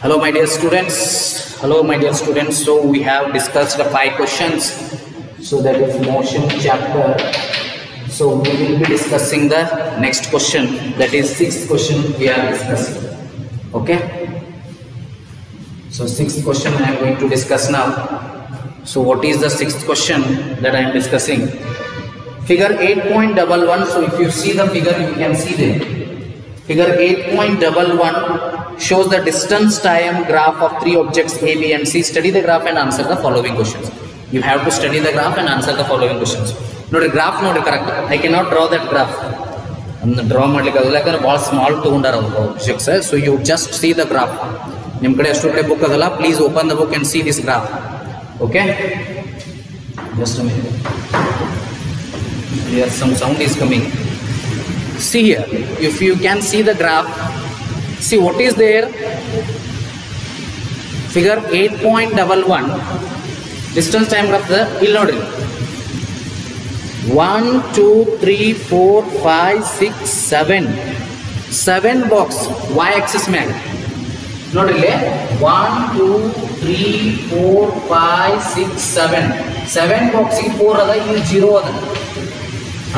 Hello my dear students. So we have discussed the 5 questions. So that is motion chapter. So we will be discussing the next question, that is 6th question we are discussing. Okay, so 6th question I am going to discuss now. So what is the 6th question that I am discussing? Figure 8.11. So if you see the figure, you can see there. Figure 8.11 shows the distance time graph of 3 objects A, B and C. Study the graph and answer the following questions. You have to study the graph and answer the following questions. Nodi graph nodi correct. I cannot draw that graph. Draw madlike agalla yakandre bahಳ small togondar objects. So you just see the graph. Nim kade ಎಷ್ಟು ಕಡೆ book ಅದಲ್ಲ, please open the book and see this graph. Okay, just a minute. Here some sound is coming. See here, if you can see the graph, see what is there. Figure 8.11 distance time graph the ill nodri 1 2 3 4 5 6 7 box y axis mag nodri 1 2 3 4 5 6 7 box ಗೆ 4 ಅದ, ಇಲ್ಲಿ 0 ಅದ.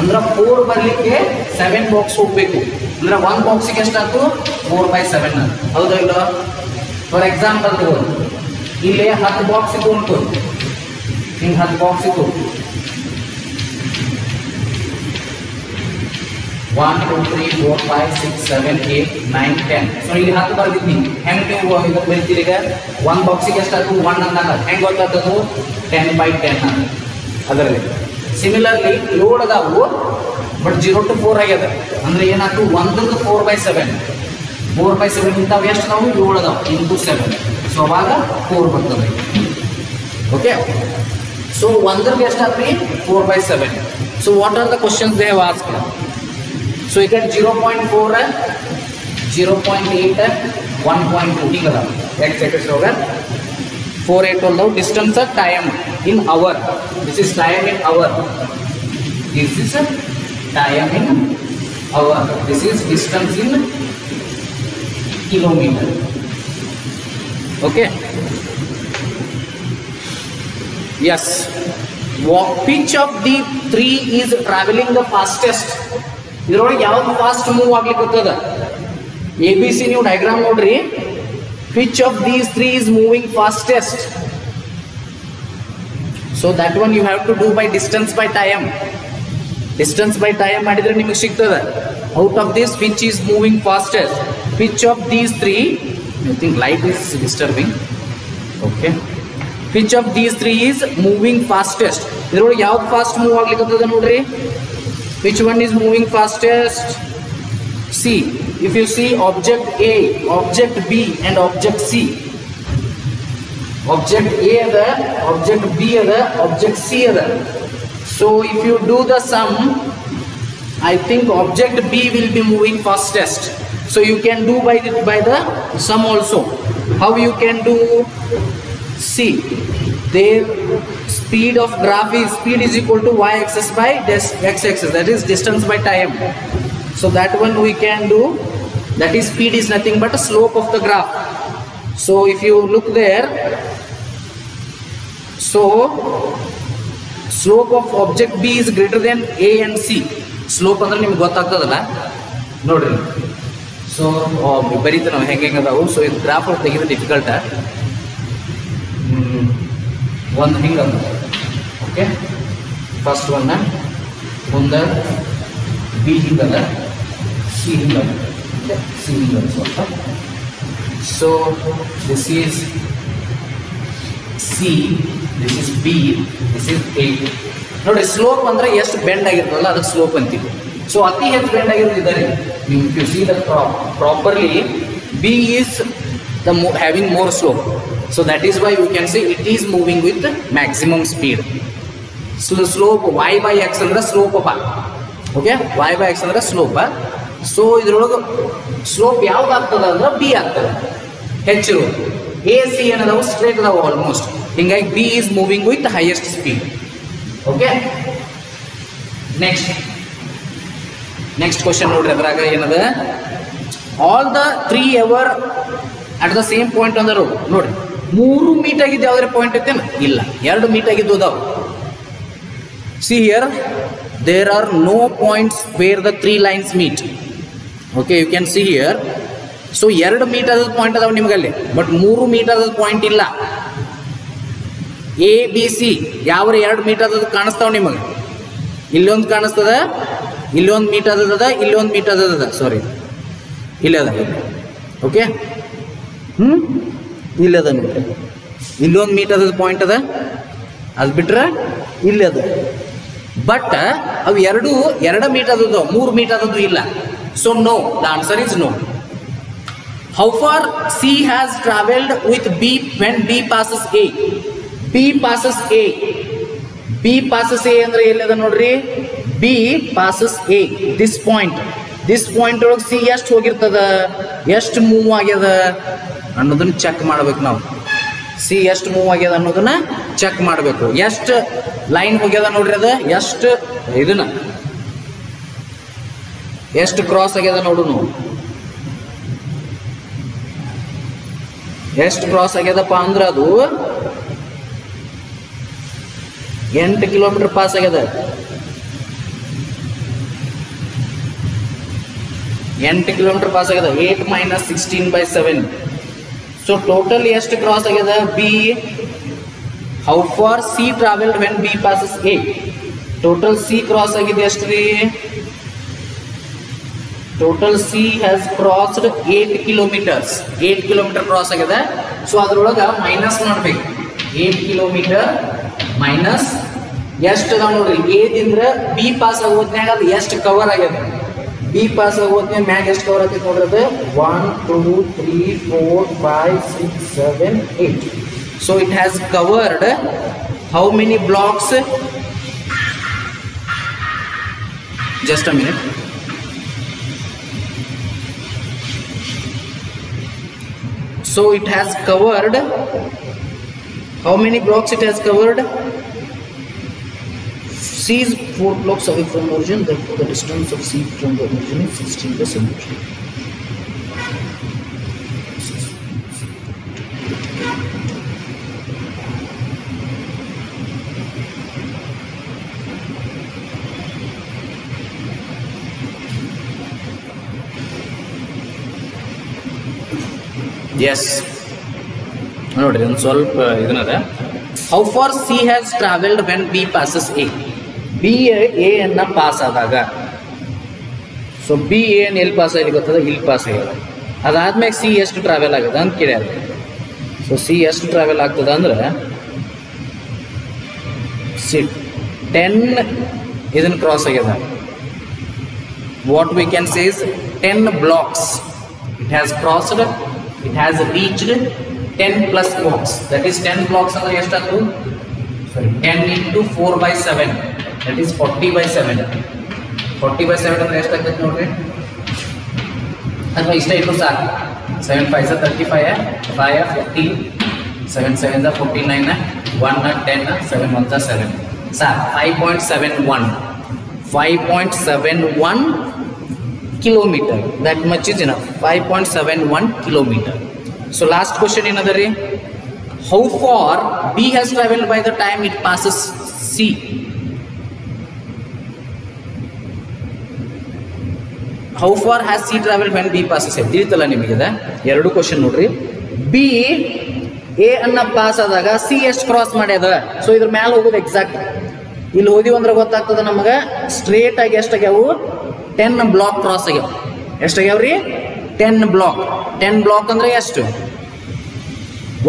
ಅಂದ್ರೆ 4 ಬರ್ಲಿಕ್ಕೆ 7 box ಹೋಗ್ಬೇಕು. ಅಂದ್ರೆ 1 box ಗೆ ಎಷ್ಟಾಯ್ತು? 4/7 ಹೌದಾ ಇಲ್ಲ? ಫಾರ್ ಎಕ್ಸಾಂಪಲ್ ತಗೊಳ್ಳಿ, ಇಲ್ಲಿ 10 ಬಾಕ್ಸ್ ಇತ್ತು ಅನ್ಕೋ, ಹಿಂಗೆ 10 ಬಾಕ್ಸ್ ಇತ್ತು, 1 2 3 4 5 6 7 8 9 10. ಸೊ ಇಲ್ಲಿ 10 ಬರ್ದಿದ್ದೀನಿ. ಹೆಂಗೆ ನೀವು ಇದನ್ನ ಬರೀತೀರಿ? ಈಗ 1 ಬಾಕ್ಸ್ ಗೆ ಎಷ್ಟಾಯ್ತು? 1 ಅಂದಾಗ ಹೆಂಗೆ ಗೊತ್ತಾಗ್ತದೆ? 10/10 ಅಂತ. ಅದರಲ್ಲಿ ಸಿಮಿಲರ್ಲಿ ಲೋಡ್ ಅದಾವು, ಬಟ್ 0 to 4 ಆಗ್ಯದ. ಅಂದ್ರೆ ಏನಾಯ್ತು? 1 4/7 ಇಂಥವು ಎಷ್ಟು ನಾವು? 7 ಅದಾವ ಇಂಟು 7. ಸೊ ಅವಾಗ 4 ಬರ್ತದೆ. Okay, so 1 ಎಷ್ಟಾಗ್ರಿ? 4/7. So what are the questions they have asked? So ಈಗ 0.4 0.8 1.2 ಹೀಗೆ ಅದಾವ. ಎಕ್ಸ್ ಎಕ್ಸ್ ಹೋಗ 4 8 ಅದಾವ. Distance time in hour. This is time in hour. This is time in hour. This is distance in kilometer. Okay. Yes. Which of the 3 is traveling the fastest? ಇದರೊಳಗೆ ಯಾವ್ದು fast move ಆಗ್ಲಿಕ್ಕತ್ತದ? ABC ನೀವು diagram ನೋಡ್ರಿ. Which of these 3 is moving fastest? So that one you have to do by distance by time. Distance by time ಮಾಡಿದ್ರೆ ನಿಮಗೆ ಸಿಗ್ತದೆ. Out of this, which is moving fastest? Which of these 3? I think light is disturbing. Okay. Which of these 3 is moving fastest? ಇದರೊಳಗೆ ಯಾವ್ದು fast move ಆಗ್ಲಿಕ್ಕತ್ತದ ನೋಡ್ರಿ. Which one is moving fastest? See, if you see object A, object B and object C. Object A ada, object B ada, object C ada. So if you do the sum, I think object B will be moving fastest. So you can do by the sum also. How you can do? See, their speed of graph is equal to y axis by x axis. That is distance by time. So that one we can do. That is, speed is nothing but a slope of the graph. So if you look there, so slope of object B is greater than A and C. Slope ಅಂದ್ರೆ ನಿಮ್ಗೆ ಗೊತ್ತಾಗ್ತದಲ್ಲ ನೋಡ್ರಿ. So ಬರೀತ ನಾವು ಹೆಂಗೆ ಅದಾವು. So ಇದು graph ತೆಗೆದು ಡಿಫಿಕಲ್ಟ. ಒಂದು ಹಿಂಗೆ ಅದ. ಓಕೆ, ಫಸ್ಟ್ ಒನ್ನ ಮುಂದೆ B ಹಿಂಗದ, C ಹಿಂಗದ, C ಹಿಂಗದ ಸ್ವಲ್ಪ. So this is C, this is B, this is A. ನೋಡಿ, ಸ್ಲೋಪ್ ಅಂದ್ರೆ ಎಷ್ಟು ಬೆಂಡ್ ಆಗಿರ್ತದಲ್ಲ ಅದಕ್ಕೆ ಸ್ಲೋಪ್ ಅಂತೀವಿ. ಸೊ ಅತಿ ಹೆಚ್ಚು ಬೆಂಡ್ ಆಗಿರೋದಿದ್ದಾರೆ. If you see the properly, B is the having more slope. So that is why you can say it is moving with maximum speed. So the slope y by x ಅಂದ್ರೆ slope ಅಪ್ಪ. Okay, y by x ಅಂದ್ರೆ slope. So ಇದ್ರೊಳಗೆ slope ಯಾವ್ದು ಆಗ್ತದ ಅಂದ್ರೆ B ಆಗ್ತದೆ ಹೆಚ್ಚು. A C ಏನದಾವು straight ಅದಾವು ಆಲ್ಮೋಸ್ಟ್. ಹಿಂಗಾಗಿ B is moving with the highest speed. Okay. Next question ನೋಡ್ರಿ. ಅದ್ರಾಗ ಏನದ? All the 3 ever at the same point ಅಂದರು ನೋಡ್ರಿ 3 ಮೀಟ್ ಆಗಿದ್ದು ಯಾವ್ದಾರ ಪಾಯಿಂಟ್ ಐತೇನ ಇಲ್ಲ 2 ಮೀಟ್ ಆಗಿದ್ದು ಅದಾವ see here there are no points where the 3 lines meet okay you can see here so 2 meet ಆದ ಪಾಯಿಂಟ್ ಅದಾವ ನಿಮಗಲ್ಲಿ ಬಟ್ 3 ಮೀಟ್ ಆದ ಪಾಯಿಂಟ್ ಇಲ್ಲ ಎ ಬಿ ಸಿ ಯಾವ 2 ಮೀಟ್ ಆದದ್ದು ಕಾಣಿಸ್ತಾವ ನಿಮಗೆ ಇಲ್ಲೊಂದು ಕಾಣಿಸ್ತದ ಇಲ್ಲೊಂದು ಮೀಟ್ ಆದದ ಇಲ್ಲೊಂದು ಮೀಟ್ ಆದದ ಸಾರಿ ಇಲ್ಲ ಅದ ಓಕೆ ಇಲ್ಲ ಅದ ನೋಡಿ ಇಲ್ಲೊಂದು ಮೀಟ್ ಆದದ ಪಾಯಿಂಟ್ ಅದ ಅದು ಬಿಟ್ರೆ ಇಲ್ಲ ಅದ ಬಟ್ ಅವು ಎರಡು ಮೀಟ್ ಆದದ್ದು 3 ಮೀಟ್ ಆದದ್ದು ಇಲ್ಲ so know the answer is know how far C has travelled with B when B passes A B passes A B passes A ಅಂದ್ರೆ ಎಲ್ಲದ ನೋಡ್ರಿ B passes A this point ಒಳಗೆ C ಎಷ್ಟು ಹೋಗಿರ್ತದ ಎಷ್ಟು move ಆಗ್ಯದ ಅನ್ನೋದನ್ನ ಚೆಕ್ ಮಾಡ್ಬೇಕು ನಾವು ಸಿ ಎಷ್ಟು ಮೂವ್ ಆಗ್ಯದ ಅನ್ನೋದನ್ನ ಚೆಕ್ ಮಾಡಬೇಕು ಎಷ್ಟು ಲೈನ್ ಹೋಗ್ಯದ ನೋಡ್ರಿ ಅದ ಎಷ್ಟು ಇದನ್ನ ಎಷ್ಟು ಕ್ರಾಸ್ ಆಗ್ಯದ ನೋಡು ನಾವು ಎಷ್ಟು ಕ್ರಾಸ್ ಆಗ್ಯದಪ್ಪ ಅಂದ್ರೆ ಅದು 8 ಕಿಲೋಮೀಟರ್ ಪಾಸ್ ಆಗ್ಯದ 8 ಕಿಲೋಮೀಟರ್ ಪಾಸ್ ಆಗ್ಯದ 8 - 16/7 ಸೊ ಟೋಟಲ್ ಎಷ್ಟು ಕ್ರಾಸ್ ಆಗ್ಯದ B how far C travelled when B passes A total C cross ಆಗಿದೆ ಎಷ್ಟು ರೀ total C has crossed 8 kilometres 8 kilometre cross ಆಗಿದೆ ಸೊ ಅದ್ರೊಳಗೆ ಮೈನಸ್ ಮಾಡ್ಬೇಕು 8 ಕಿಲೋಮೀಟರ್ ಮೈನಸ್ ಎಷ್ಟು ಅದಾವ ನೋಡ್ರಿ ಏದಿಂದ ಬಿ ಪಾಸ್ ಆಗೋದ್ನಾಗ ಅದು ಎಷ್ಟು ಕವರ್ ಆಗ್ಯದ ಬಿ ಪಾಸ್ ಆಗೋದ್ನಾಗ ಮ್ಯಾಗ ಎಷ್ಟು ಕವರ್ ಆಗ್ತೈತೆ ನೋಡ್ರಿ ಅದು 1 2 3 4 5 6 7 8 so it has covered how many blocks just a minute so it has covered how many blocks it has covered C is 4 blocks away from origin therefore the distance of C from the origin is 16%. yes ನೋಡ್ರಿ ಒಂದು ಸ್ವಲ್ಪ ಇದನ್ನದ how far C has travelled when B passes A B A ಅನ್ನ pass ಆದಾಗ so B ಎನ್ ಎಲ್ಲಿ pass ಆಗಿ ಗೊತ್ತದ ಇಲ್ಲಿ ಪಾಸ್ ಆಗ್ಯದ ಅದಾದ್ಮೇಲೆ ಸಿ ಎಷ್ಟು ಟ್ರಾವೆಲ್ ಆಗದ ಅಂತ ಕೇಳ್ಯಾರ ಸೊ ಸಿ ಎಷ್ಟು ಟ್ರಾವೆಲ್ ಆಗ್ತದ ಅಂದ್ರೆ ಸಿ 10 ಇದನ್ನ ಕ್ರಾಸ್ ಆಗ್ಯದ what we can say is 10 blocks it has crossed it has reached 10 plus blocks that is 10 blocks ಅಂದ್ರೆ ಎಷ್ಟು ಆಯ್ತು sorry 10 into 4/7 that is 40/7 40/7 ಅಂದ್ರೆ ಎಷ್ಟು ಆಗ್ತದೆ ನೋಡ್ರಿ ಅಥವಾ ಇಷ್ಟ ಇಟ್ಟು ಸಾಕು 7 5 35 5 50 7 7 49 1 10 7 1 7 ಸಾಕು 5.71 kilometer that much is enough 5.71 kilometer so last question another way how far B has traveled by the time it passes C how far has C traveled when B passes A ತಿಳಿತಲ್ಲ ನಿಮಗೆ ಎರಡು question ನೋಡ್ರಿ B A ಅನ್ನ pass ಆದಾಗ C ಎಷ್ಟು cross ಮಾಡ್ಯದ so ಇದ್ರ ಮೇಲೆ ಹೋಗೋದು exact ಇಲ್ಲಿ ಹೋದಿವಿ ಅಂದ್ರೆ ಗೊತ್ತಾಗ್ತದ ನಮಗೆ ಸ್ಟ್ರೇಟ್ ಆಗಿ ಎಷ್ಟಾಗ್ಯಾವು 10 ಬ್ಲಾಕ್ ಕ್ರಾಸ್ ಆಗ್ಯಾವ ಎಷ್ಟಾಗ್ಯಾವ್ರಿ 10 ಬ್ಲಾಕ್ ಅಂದ್ರೆ ಎಷ್ಟು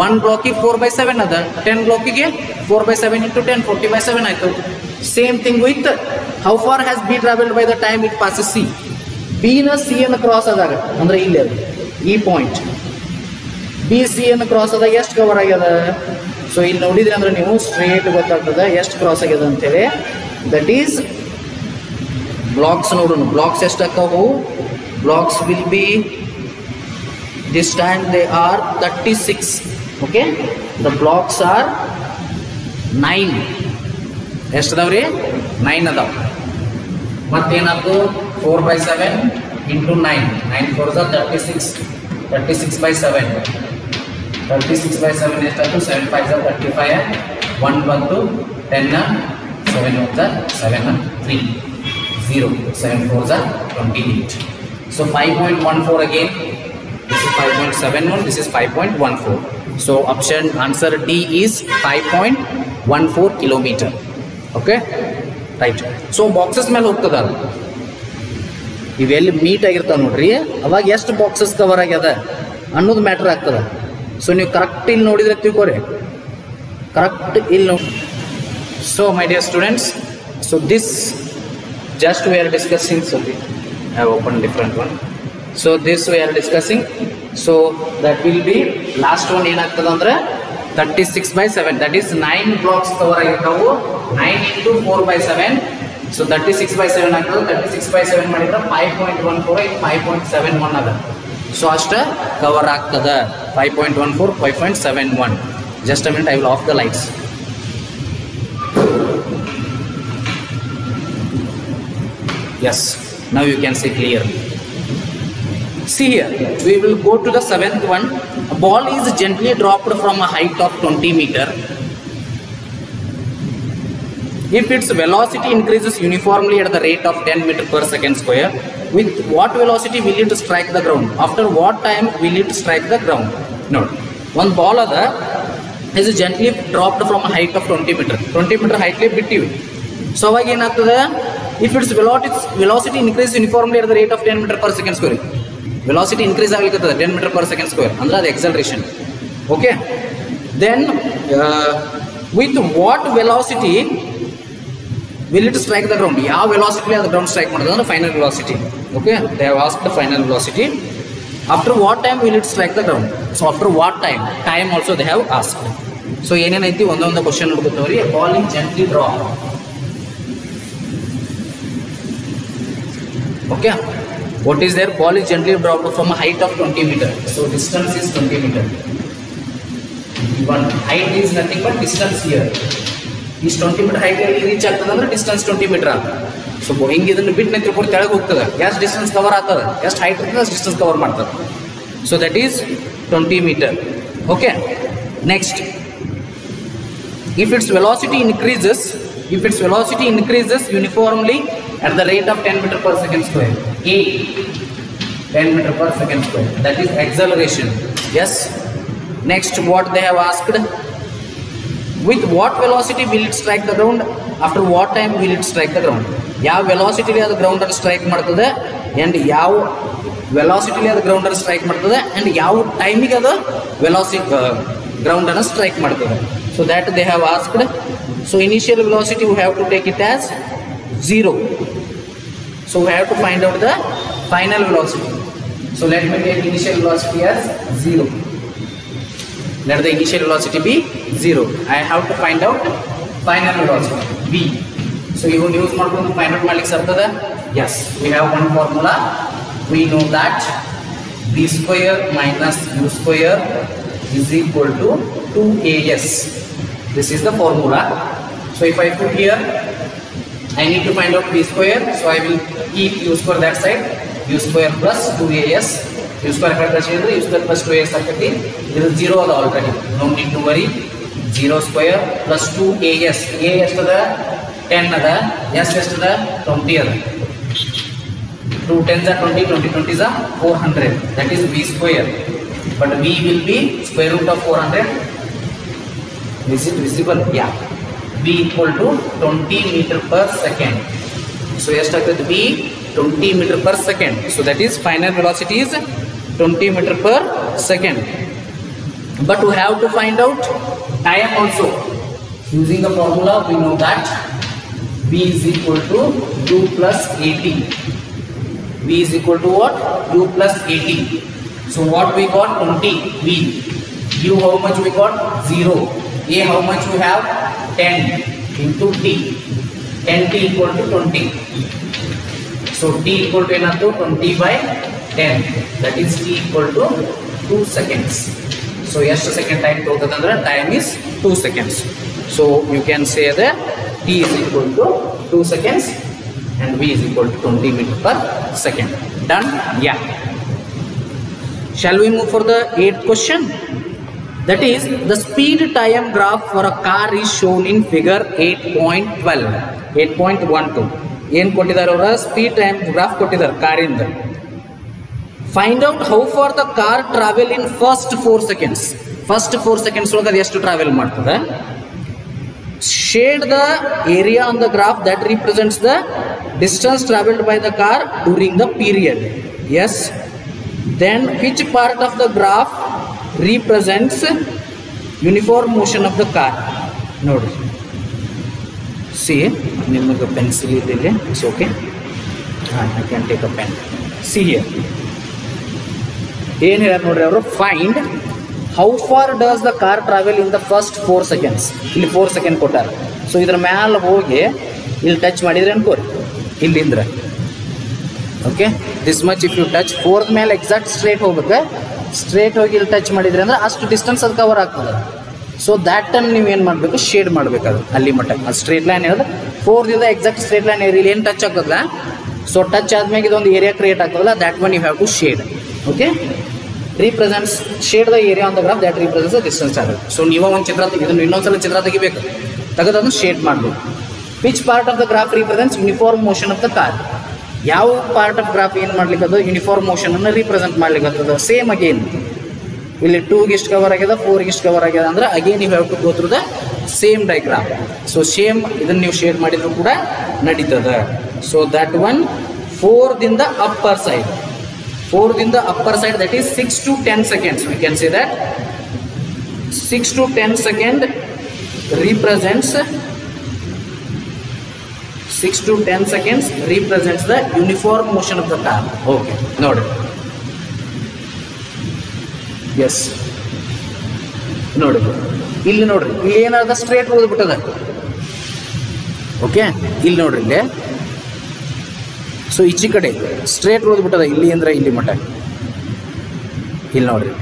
1 ಬ್ಲಾಕಿಗೆ 4/7 ಅದ 10 ಬ್ಲಾಕಿಗೆ 4/7 into 10 40/7 ಆಯ್ತು same thing with how far has B travelled by the time it passes C B ನ ಸಿ ಅನ್ನು ಕ್ರಾಸ್ ಆದಾಗ ಅಂದ್ರೆ ಇಲ್ಲಿ ಅದು ಈ ಪಾಯಿಂಟ್ ಬಿ ಸಿ ಅನ್ನು ಕ್ರಾಸ್ ಆದಾಗ ಎಷ್ಟು ಕವರ್ ಆಗ್ಯದ ಸೊ ಇಲ್ಲಿ ನೋಡಿದ್ರಿ ಅಂದ್ರೆ ನೀವು ಸ್ಟ್ರೇಟ್ ಗೊತ್ತಾಗ್ತದ ಎಷ್ಟು ಕ್ರಾಸ್ ಆಗ್ಯದ ಅಂತೇಳಿ ದಟ್ ಈಸ್ blocks ನೋಡೋಣ blocks ಎಷ್ಟು ಆಕಾವು blocks will be this time they are 36 okay the blocks are 9 ಎಷ್ಟು ಅದಾವ್ರಿ 9 ಅದಾವ ಮತ್ತೇನಾಯ್ತು 4/7 into 9 9 4 36 36 by 7. 36 by 7 is 7 5 are 35 1 ಬಂತು 10 7 1 7 3 0 7 4 are 28. So 5.14 again. This is 5.71. This is 5.14. So option answer D is 5.14 kilometer. Okay, right. So boxes ಮೇಲೆ ಹೋಗ್ತದ ಇವೆಲ್ಲಿ meet ಆಗಿರ್ತಾವೆ ನೋಡ್ರಿ, ಅವಾಗ ಎಷ್ಟು boxes cover ಆಗ್ಯದ ಅನ್ನೋದು ಮ್ಯಾಟ್ರ್ ಆಗ್ತದೆ. ಸೊ ನೀವು ಕರೆಕ್ಟ್ ಇಲ್ಲಿ ನೋಡಿದ್ರೆ ತಿಳ್ಕೊರಿ, ಕರೆಕ್ಟ್ ಇಲ್ಲಿ ನೋಡಿ. So my dear students, so this just we are discussing. So I have opened different one. So this we are discussing. So that will be last one ಏನಾಗ್ತದೆ ಅಂದ್ರೆ 36 by 7. That is 9 blocks cover ಆಗಿರ್ತಾವು. 9 into 4 by 7. So 36 by 7 ಆಗ್ತದೆ. 36 by 7 ಮಾಡಿದ್ರೆ 5.14 ಇದು 5.71 ಅದ. So ಅಷ್ಟ cover ಆಗ್ತದೆ. 5.14 5.71. Just a minute, I will off the lights. Yes, now you can see clearly. See here, we will go to the 7th one. A ball is gently dropped from a height of 20 meter. If its velocity increases uniformly at the rate of 10 meter per second square, with what velocity will it strike the ground? After what time will it strike the ground? Note, one ball is gently dropped from a height of 20 meter. 20 meter height le bittivi. So avage enagtade, if its velocity increases uniformly at the rate of 10 meter per second square, velocity increase aglikattada 10 meter per second square andre adu acceleration. Okay, then with what velocity will it strike the ground? Yav velocity the ground strike madudhu andre final velocity. Okay, they have asked the final velocity. After what time will it strike the ground? So after what time also they have asked. So ಏನೇನೈತಿ ಒಂದೊಂದು question ನೋಡ್ಕೊತವ್ರಿ. ball is gently dropped. Okay, what is there? Ball is gently dropped from a height of 20 meter. So distance is 20 meter. One height is nothing but distance here. This 20 meter height ಅಲ್ಲಿ reach ಆಗ್ತದೆ ಅಂದ್ರೆ distance 20 meter. So ಹಿಂಗೆ ಇದನ್ನು ಬಿಟ್ಟು ನಿಂತ್ಕೊಂಡು ಕೆಳಗೆ ಹೋಗ್ತದೆ, ಎಷ್ಟು distance ಕವರ್ ಆಗ್ತದೆ, ಎಷ್ಟು height ಇರ್ತದೆ ಅಷ್ಟು distance ಕವರ್ ಮಾಡ್ತದೆ. So that is 20 meter. Okay, next, if its velocity increases uniformly at the rate of 10 meter per second square, A 10 meter per second square, that is acceleration. Yes. Next, what they have asked, with what velocity will it strike the ground? After what time will it strike the ground? ಯಾವ velocity ಅದು ground ಅನ್ನು strike ಮಾಡ್ತದೆ and ಯಾವ velocity ಅದು ground ಅನ್ನು strike ಮಾಡ್ತದೆ and ಯಾವ ಟೈಮಿಗೆ ಅದು velocity ground ಅನ್ನು strike ಮಾಡ್ತದೆ. So that they have asked. So initial velocity we have to take it as 0. So we have to find out the final velocity. So let me take initial velocity as 0. Let the initial velocity be 0. I have to find out final velocity v. So you will use ಮಾಡ್ಕೊಂಡು find out ಮಾಡ್ಲಿಕ್ಕೆ ಸಾಧ್ಯ. Yes, we have one formula. We know that b square minus u square is equal to 2as. This is the formula. So if I put here, I need to find out b square. So I will keep u square that side. U square plus 2as. U square u square plus 2as agati. This is 0 already. No need to worry. 0 square plus 2as. A estada 10 ada. S estada 20 ada. 2 10s are 20. 20 20s are 400. That is b square. But v will be square root of 400. Is it visible? Yeah. V equal to 20 meter per second. So yes, v 20 meter per second. So that is final velocity is 20 meter per second. But we have to find out time also. Using the formula, we know that v is equal to u plus 80. V is equal to what? U plus 80. So what we got? 20 v. U how much we got? 0. A how much we have? 10 into t. 10t equal to 20. So t equal to 20 by 10. That is t equal to 2 seconds. So yes, second time time is 2 seconds. So you can say that t is equal to 2 seconds and v is equal to 20 meters per second. Done? Yeah. Shall we move for the 8th question? That is, the speed time graph for a car is shown in figure 8.12. 8.12. ಏನು ಕೊಟ್ಟಿದ್ದಾರೆ ಅವರ speed time graph ಕೊಟ್ಟಿದ್ದಾರೆ ಕಾರಿಂದ. Find out how far the car travel in first 4 seconds. First 4 seconds ಒಳಗೆ ಅದು ಎಷ್ಟು travel ಮಾಡ್ತದೆ. Shade the area on the graph that represents the distance traveled by the car during the period. Yes. Then which part of the graph represents uniform motion of the car? Notice. See, nimage pencil idile. It's okay. I can take a pen. See here. ಏನು ಹೇಳ್ಯಾರ ನೋಡ್ರಿ ಅವರು, find how far does the car travel in the first 4 seconds. ಇಲ್ಲಿ 4 seconds ಕೊಟ್ಟಾರ. So ಇದ್ರ ಮ್ಯಾಲೆ ಹೋಗಿ ಇಲ್ಲಿ ಟಚ್ ಮಾಡಿದ್ರೆ ಅನ್ಕೋರಿ ಇಲ್ಲಿಂದ್ರೆ, okay, this much if you touch 4th ಮೇಲೆ ಎಕ್ಸಾಕ್ಟ್ ಸ್ಟ್ರೇಟ್ ಹೋಗ್ಬೇಕು. ಸ್ಟ್ರೇಟ್ ಹೋಗಿ ಇಲ್ಲಿ ಟಚ್ ಮಾಡಿದ್ರೆ ಅಂದ್ರೆ ಅಷ್ಟು ಡಿಸ್ಟೆನ್ಸ್ ಅದು ಕವರ್ ಆಗ್ತದೆ. ಸೊ ದ್ಯಾಟ್ ಟೈಮ್ ನೀವು ಏನು ಮಾಡಬೇಕು, ಶೇಡ್ ಮಾಡಬೇಕಾದ್ರೆ ಅಲ್ಲಿ ಮಟ್ಟ ಅದು ಸ್ಟ್ರೇಟ್ ಲೈನ್ ಇರೋದು 4th ಎಕ್ಸಾಕ್ಟ್ ಸ್ಟ್ರೇಟ್ ಲೈನ್ ಏರಿಯಲ್ಲಿ ಏನು ಟಚ್ ಆಗ್ತದಲ್ಲ, ಸೊ ಟಚ್ ಆದ್ಮೇಲೆ ಇದೊಂದು ಏರಿಯಾ ಕ್ರಿಯೇಟ್ ಆಗ್ತದಲ್ಲ, that one you have to shade. Okay, represents, shade the area on the graph that represents the distance traveled. So ನೀವು ಒಂದು ಚಿತ್ರ ಇದನ್ನು ಇನ್ನೊಂದ್ಸಲ ಚಿತ್ರ ತೆಗಿಬೇಕು, ತೆಗೆದನ್ನು ಶೇಡ್ ಮಾಡಬೇಕು. Which part of the graph represents uniform motion of the car. ಯಾವ part of graph ಏನು ಮಾಡ್ಲಿಕ್ಕೆ uniform motion ಅನ್ನು ರಿಪ್ರೆಸೆಂಟ್ ಮಾಡ್ಲಿಕ್ಕೆ ಸೇಮ್ ಅಗೇನ್ ಇಲ್ಲಿ 2 ಇಷ್ಟು ಕವರ್ ಆಗ್ಯದ, 4 ಇಷ್ಟು ಕವರ್ ಆಗ್ಯದ ಅಂದ್ರೆ again you have to go through the same diagram. So same ಇದನ್ನು ನೀವು ಶೇಡ್ ಮಾಡಿದ್ರು ಕೂಡ ನಡೀತದೆ. So that one 4th in the upper side. 4th in the upper side, that is 6 to 10 seconds. We can say that 6 to 10 second represents 6 to 10 seconds represents the uniform motion of the car. Okay, noted. Yes, ನೋಡಿರಿ ಇಲ್ಲಿ ನೋಡ್ರಿ, ಇಲ್ಲಿ ಏನಾದ straight ಹೋಗ್ಬಿಟ್ಟದ. Okay, ಇಲ್ಲಿ ನೋಡ್ರಿ ಇಲ್ಲಿ, so ಈಚೆ ಕಡೆ ಸ್ಟ್ರೇಟ್ ಓದ್ಬಿಟ್ಟದ ಇಲ್ಲಿ ಅಂದ್ರೆ ಇಲ್ಲಿ ಮಟ್ಟ, ಇಲ್ಲಿ ನೋಡ್ರಿ.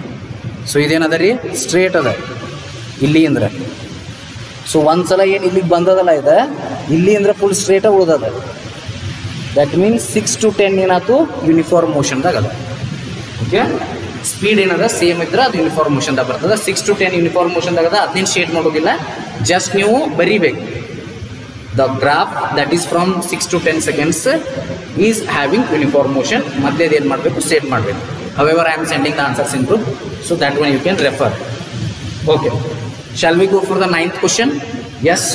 ಸೊ ಇದೇನದ ರೀ, ಸ್ಟ್ರೇಟ್ ಅದ ಇಲ್ಲಿ ಅಂದ್ರೆ. ಸೊ ಒಂದ್ಸಲ ಏನು ಇಲ್ಲಿಗೆ ಬಂದದಲ್ಲ ಇದೆ, ಇಲ್ಲಿ ಅಂದ್ರೆ ಫುಲ್ ಸ್ಟ್ರೇಟಾಗಿ ಉಳ್ದದ. ದಟ್ ಮೀನ್ಸ್ 6 to 10 ಏನಾಯ್ತು ಯೂನಿಫಾರ್ಮ್ ಮೋಷನ್ದಾಗ ಅದ. ಓಕೆ, ಸ್ಪೀಡ್ ಏನದ ಸೇಮ್ ಇದ್ರೆ ಅದು ಯೂನಿಫಾರ್ಮ್ ಮೋಷನ್ದಾಗ ಬರ್ತದೆ. 6 to 10 ಯೂನಿಫಾರ್ಮ್ ಮೋಷನ್ದಾಗ ಅದ. ಅದನ್ನೇನು ಶೇಡ್ ಮಾಡೋದಿಲ್ಲ, ಜಸ್ಟ್ ನೀವು ಬರೀಬೇಕು. The graph that is from 6 to 10 seconds is having uniform motion. Madhyad ಏನು ಮಾಡಬೇಕು, ಶೇಡ್ ಮಾಡಬೇಕು. However, I am sending the answers in group, so that one you can refer. Okay, shall we go for the 9th question? Yes.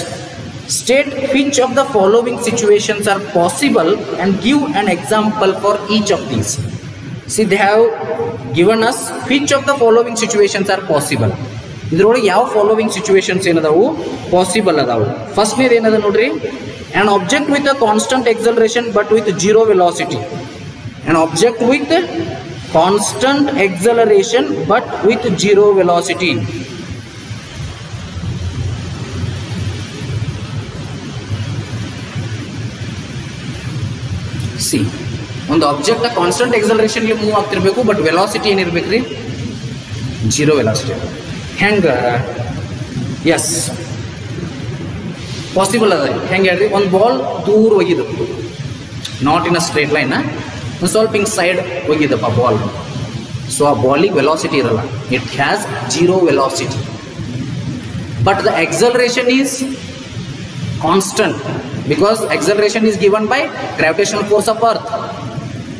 State which of the following situations are possible and give an example for each of these. See, they have given us which of the following situations are possible. ಇದರೊಳಗೆ ಯಾವ following situations ಏನದಾವು possible ಅದಾವು. ಫಸ್ಟ್ನೇದು ಏನದ ನೋಡ್ರಿ, an object with a constant acceleration but with zero velocity. An object with constant acceleration but with zero velocity. See, ಒಂದು object constant acceleration move ಆಗ್ತಿರ್ಬೇಕು, but velocity ಏನಿರ್ಬೇಕು ರೀ, zero velocity. ಹೆಂಗೆ? Yes, possible ಅದ. ಹೆಂಗೆ ಹೇಳ್ರಿ, ಒಂದು ಬಾಲ್ ದೂರ ಹೋಗಿದ್ದು, not in a straight line, ಒಂದು ಸ್ವಲ್ಪ ಹಿಂಗೆ ಸೈಡ್ ಹೋಗಿದ್ದಪ್ಪ ಬಾಲ್. ಸೊ ಆ ಬಾಲಿಗೆ ವೆಲಾಸಿಟಿ ಇರಲ್ಲ, it has zero velocity, but the acceleration is constant because acceleration is given by gravitational force of earth,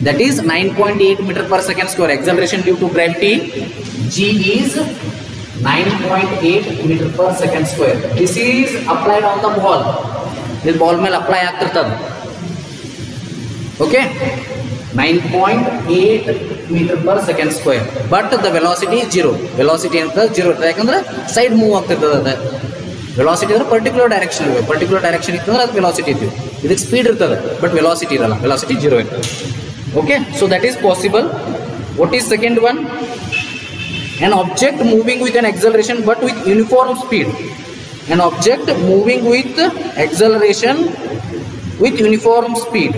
that is 9.8 meter per second square. Acceleration due to gravity g is 9.8 meter per second square. This is applied on the ball. This ball ಮೇಲೆ apply ಆಗ್ತಿರ್ತದೆ. Okay, 9.8 meter per second square, but the velocity is zero. Velocity ಅಂತ zero ಇರ್ತದೆ, ಯಾಕಂದ್ರೆ side move ಆಗ್ತಿರ್ತದೆ. ಅದು velocity ಅಂದ್ರೆ particular direction ಇರಬೇಕು. Particular direction ಇತ್ತಂದ್ರೆ ಅದು velocity ಇತ್ತು. ಇದಕ್ಕೆ ಸ್ಪೀಡ್ ಇರ್ತದೆ, ಬಟ್ ವೆಲಾಸಿಟಿ ಇರಲ್ಲ, ವೆಲಾಸಿಟಿ ಜೀರೋ ಇರ್ತದೆ. Okay, so that is possible. What is second one? An object moving with an acceleration but with uniform speed. An object moving with acceleration with uniform speed.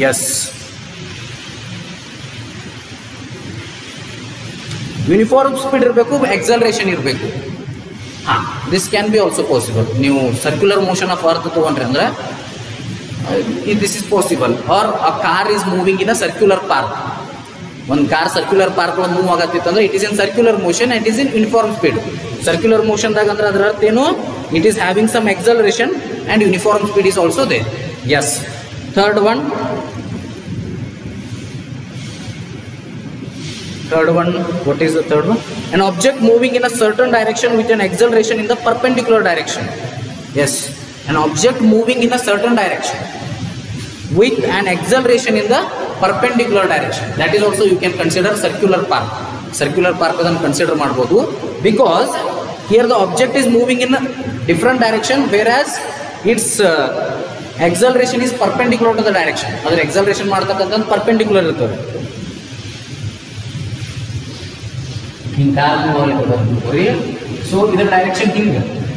Yes. Uniform speed ಇರಬೇಕು, acceleration ಇರಬೇಕು. This can be also possible. ನೀವು circular motion of earth ತಗೊಂಡ್ರೆ ಅಂದ್ರೆ this is possible. Or a car is moving in a circular path. ಒಂದು car circular park ಒಳಗೆ move ಆಗತ್ತಿತ್ತು it is in circular motion it is in uniform speed circular ಮೋಷನ್ದಾಗ ಅಂದ್ರೆ ಅದರ ಅರ್ಥ ಏನು it is having some acceleration and uniform speed is also they yes third one what is the third one? An object moving in a certain direction with an acceleration in the perpendicular direction. Yes, an object moving in a certain direction with an acceleration in the perpendicular direction. That is also you can consider circular path. Circular path adanu consider ಮಾಡಬಹುದು because here the object is moving in a different direction whereas its acceleration is perpendicular to the direction. ಅದರ acceleration ಮಾಡತಕ್ಕಂತ perpendicular ಇರ್ತದೆ. So either direction thing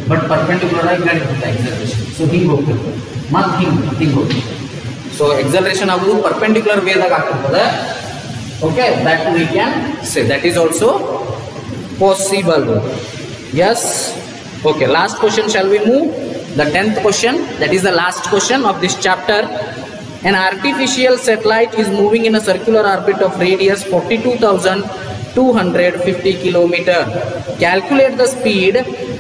but perpendicular acceleration. So thing ಹೋಗ್ತದೆ ಮತ್ತು thing ಹೋಗ್ತದೆ. So acceleration ಆಗುವುದು perpendicular way ದಾಗ ಆಗ್ತದೆ. Okay, that we can say that is also possible. Yes. Okay, last question shall we move? The 10th question, that is the last question of this chapter. An artificial satellite is moving in a circular orbit of radius 42,250 kilometer. Calculate the speed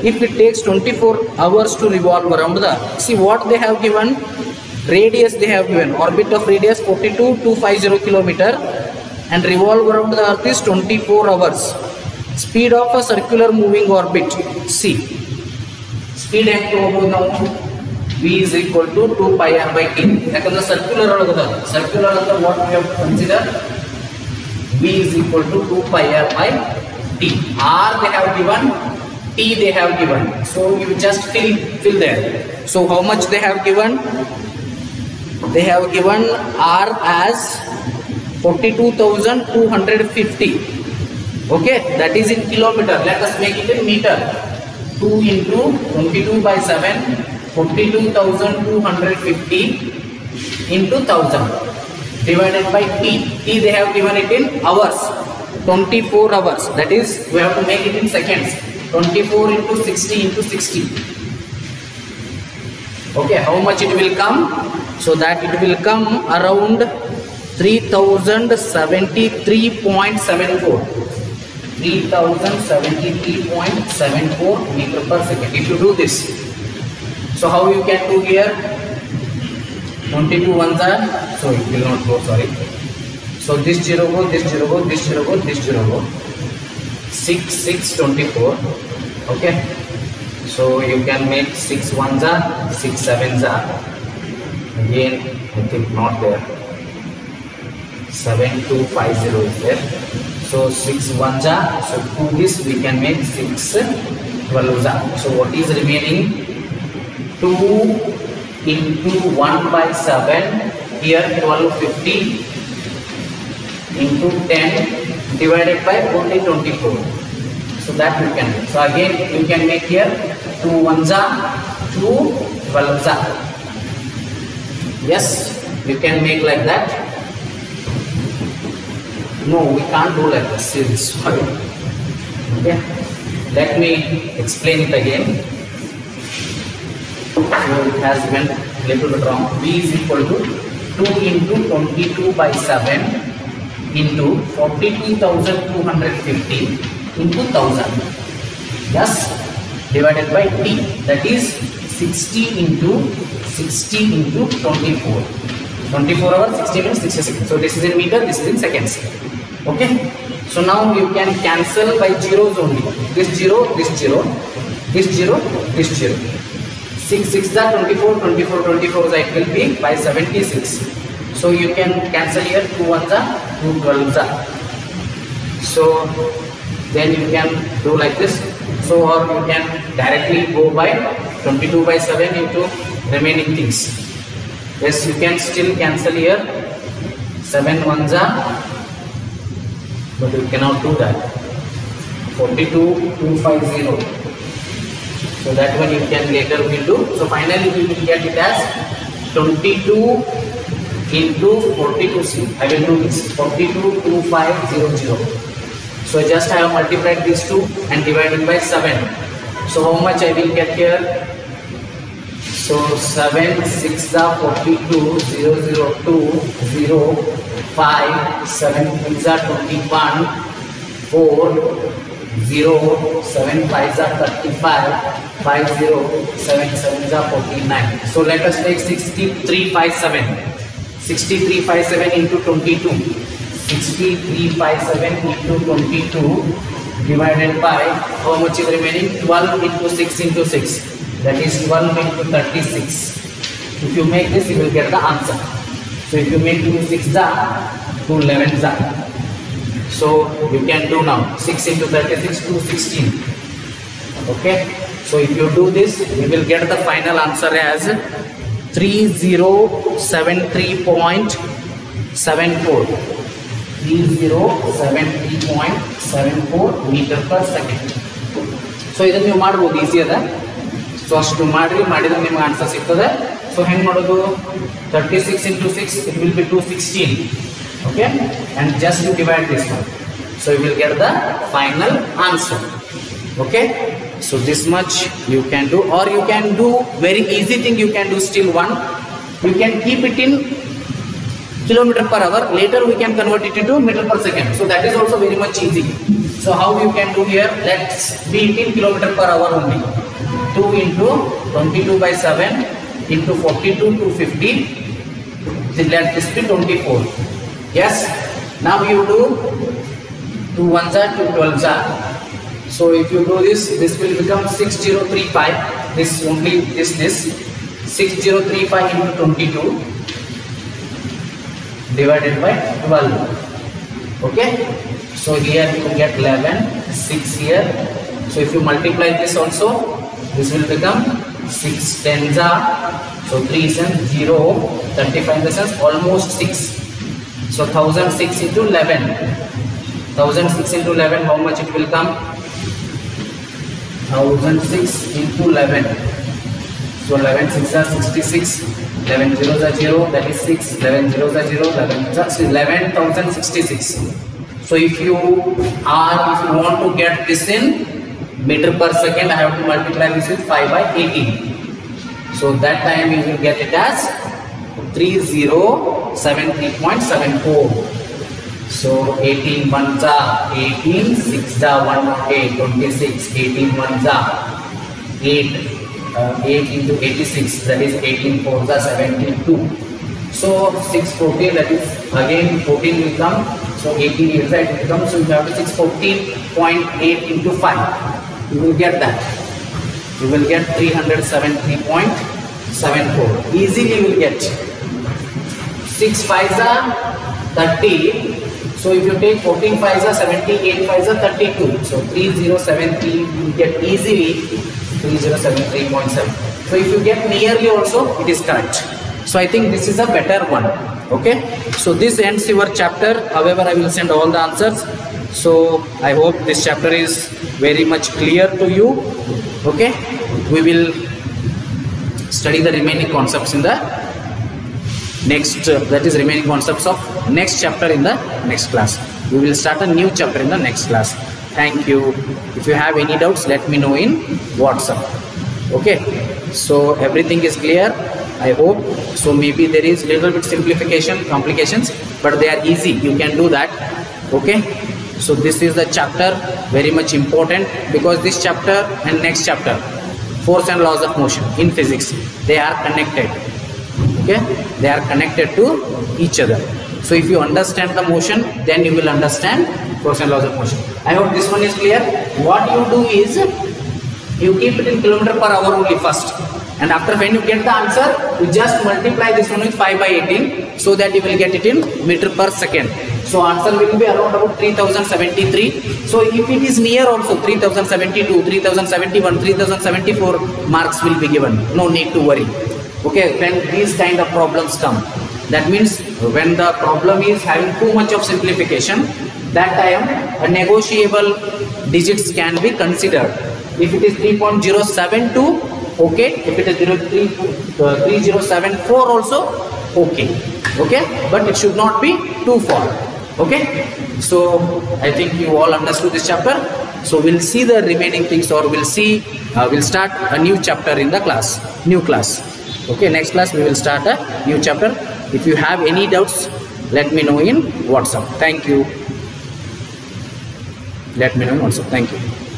if it takes 24 hours to revolve around the earth. See what they have given, radius they have given, orbit of radius 42,250 kilometer and revolve around the earth is 24 hours. Speed of a circular moving orbit, see speed ಹೆಂಗೆ ಹೋಗೋದು ನಾವು v is equal to 2 pi r by t ಯಾಕಂದ್ರೆ circular ಒಳಗದ circular ಅಂತ what we have to consider v is equal to 2 pi r by t. R they have given, t they have given, so you just fill there. So how much they have given? They have given r as 42,250. Okay, that is in kilometer. Let us make it in meter. 2 into 22 by 7, 42,250 into 1000 divided by t. T they have given it in hours, 24 hours. That is, we have to make it in seconds. 24 into 60 into 60. Okay, how much it will come? So that it will come around 3073.74. 3073.74 meter per second. If you do this, so how you can do here? 22 ones are, so it will not go, sorry. So this 0 go, this 0 go, this 0 go, this 0 go. 6, 6, 24. Okay. So you can make 6 ones are, 6 sevens are. Again, I think not there. 7250 is there. So 6 ones are, so to this we can make 6 12s are. So what is remaining? 2 into 1 by 7, here 1250 into 10 divided by only 24. So that you can do. So again you can make here 2 ones are, 2 12s are. Yes, you can make like that. No, we can't do like this. Sorry. Okay, let me explain it again. So it has been a little bit wrong. V is equal to 2 into 22 by 7 into 42,250 into 1000. Yes, divided by t. That is 60 into 24. 24 hours, 60 minutes, 60 seconds. So this is in meter, this is in seconds. Okay. So now you can cancel by zeros only. This 0, this 0, this 0, this 0. 6, 6 are 24, 24, 24 it will be by 76. So you can cancel here 2 ones are, 2 12s are. So then you can do like this. So or you can directly go by 22 by 7 into remaining things. Yes, you can still cancel here 7 ones are, but you cannot do that. 42,250. So that one you can later will do. So finally we will get it as 22 into 42. See, I will do this 42,2500. So just I have multiplied these two and divided by 7. So how much I will get here? So 7 6 are 42, 002, 0 5, 7 3s are 21, 4, 0, 7 5s are 35, 5 0, 7 7s are 49. So let us take 6357. 6357 into 22. 6357 into 22 divided by how much is remaining? 12 into 6 into 6. That is 12 into 36. If you make this, you will get the answer. So if you make 2 6 are, 2 11s are. So you can do now 6 into 36, 216. Okay. So if you do this, you will get the final answer as 3073.74. 3073.74 meter per second. So ಇದನ್ನು ನೀವು ಮಾಡಬಹುದು, easy ಅದ. So ಅಷ್ಟು ಮಾಡಿದ್ರೆ ನಿಮಗೆ answer ಸಿಗ್ತದೆ. So ಹೆಂಗೆ ಮಾಡೋದು? 36 into 6, it will be 216. Okay, and just you divide this one, so you will get the final answer. Okay, so this much you can do, or you can do very easy thing. You can do still one. You can keep it in kilometer per hour. Later we can convert it into meter per second. So that is also very much easy. So how you can do here? Let's be it in kilometer per hour only. 2 into 22 by 7 into 42 to 50. Let this be 24. Yes. Now you do 2 1s are 2 12s are. So if you do this, this will become 6035. This only this 6035 into 22 divided by 12. Okay. So here you will get 11, 6 here. So if you multiply this also, this will become 6 10s are. So 3 is 0, 35 in the sense almost 6. So 1006 into 11. 1006 into 11, how much it will come? 1006 into 11. So 11 6 are 66. 11 zeros are 0, that is 6. 11 zeros are 0, 11,066. So if you want to get this in meter per second, I have to multiply this with 5 by 18. So that time you will get it as 3073.74. So 18 1s are 18, 6s are 108, 26, 18 1s are 8, 8 into 86, that is 18 4s are 72. So 614, that is again 14 will come. So 18 is right, it comes. So you have to 614.8 into 5. You will get that. You will get 373.74. Easily you will get. 6 5s are 30. So if you take 14 5s are 70, 8 5s are 32. So 3073 you will get easily 3073.7. So if you get nearly also, it is correct. So I think this is a better one. Okay. So this ends your chapter. However, I will send all the answers. So I hope this chapter is very much clear to you. Okay. We will study the remaining concepts in the next, that is remaining concepts of next chapter in the next class. We will start a new chapter in the next class. Thank you. If you have any doubts, let me know in WhatsApp. Okay. So everything is clear, I hope. So maybe there is little bit simplification, complications, but they are easy. You can do that. Okay. So this is the chapter, very much important, because this chapter and next chapter, force and laws of motion in physics, they are connected. Okay, they are connected to each other. So if you understand the motion, then you will understand force and laws of motion. I hope this one is clear. What you do is, you keep it in kilometer per hour only first, and after when you get the answer, you just multiply this one with 5 by 18, so that you will get it in meter per second. So answer will be around about 3073. So if it is near also, 3072, 3071, 3074 marks will be given. No need to worry. Okay, when these kind of problems come, that means when the problem is having too much of simplification, that time a negotiable digits can be considered. If it is 3.072, okay. If it is 3074 also, okay. Okay, but it should not be too far. Okay, so I think you all understood this chapter. So we'll see the remaining things, or we'll start a new chapter in the class, new class. Okay, next class we will start a new chapter. If you have any doubts, let me know in WhatsApp. Thank you. Let me know in WhatsApp. Thank you.